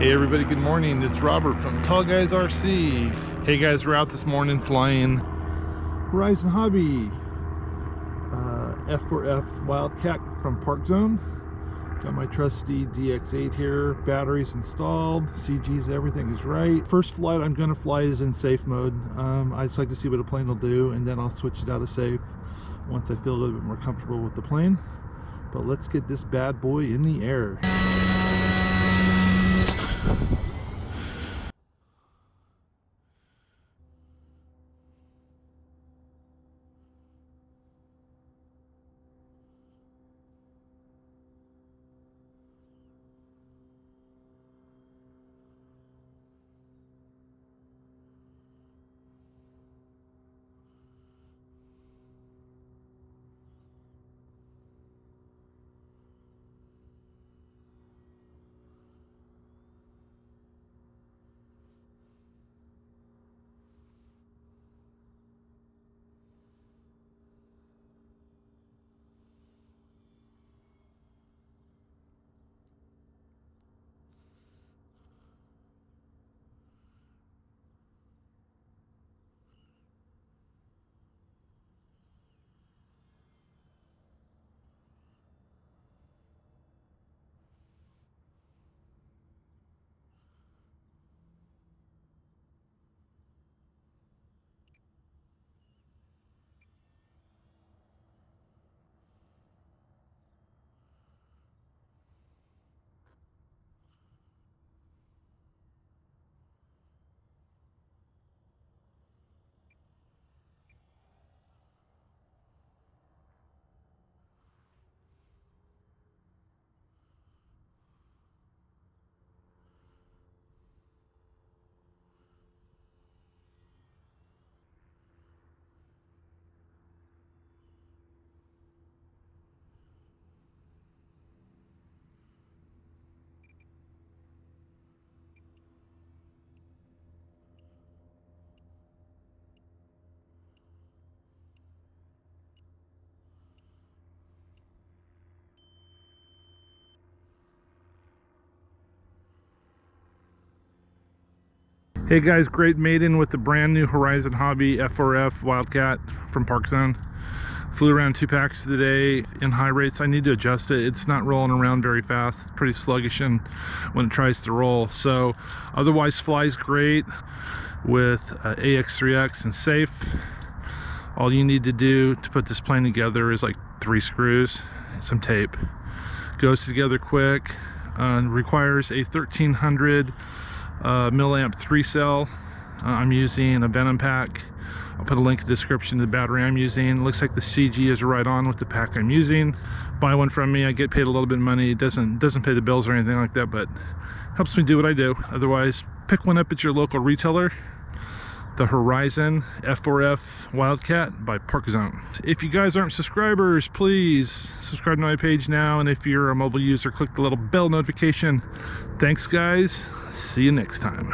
Hey everybody, good morning. It's Robert from Tall Guys RC. Hey guys, we're out this morning flying Horizon Hobby F4F Wildcat from ParkZone. Got my trusty DX8 here, batteries installed, CGs, everything is right. First flight I'm going to fly is in safe mode. I just like to see what a plane will do, and then I'll switch it out of safe once I feel a little bit more comfortable with the plane. But let's get this bad boy in the air. Hey guys, great maiden with the brand new Horizon Hobby F4F Wildcat from ParkZone. Flew around 2 packs today in high rates. I need to adjust it. It's not rolling around very fast. It's pretty sluggish when it tries to roll. So otherwise flies great with AS3X and safe. All you need to do to put this plane together is like 3 screws, some tape. Goes together quick. Requires a 1300 milliamp 3 cell. I'm using a Venom pack. I'll put a link in the description to the battery I'm using. It looks like the CG is right on with the pack I'm using. Buy one from me. I get paid a little bit of money. It doesn't pay the bills or anything like that, but helps me do what I do. Otherwise, pick one up at your local retailer. The Horizon F4F Wildcat by ParkZone. If you guys aren't subscribers, please subscribe to my page now, and if you're a mobile user, click the little bell notification. Thanks guys, see you next time.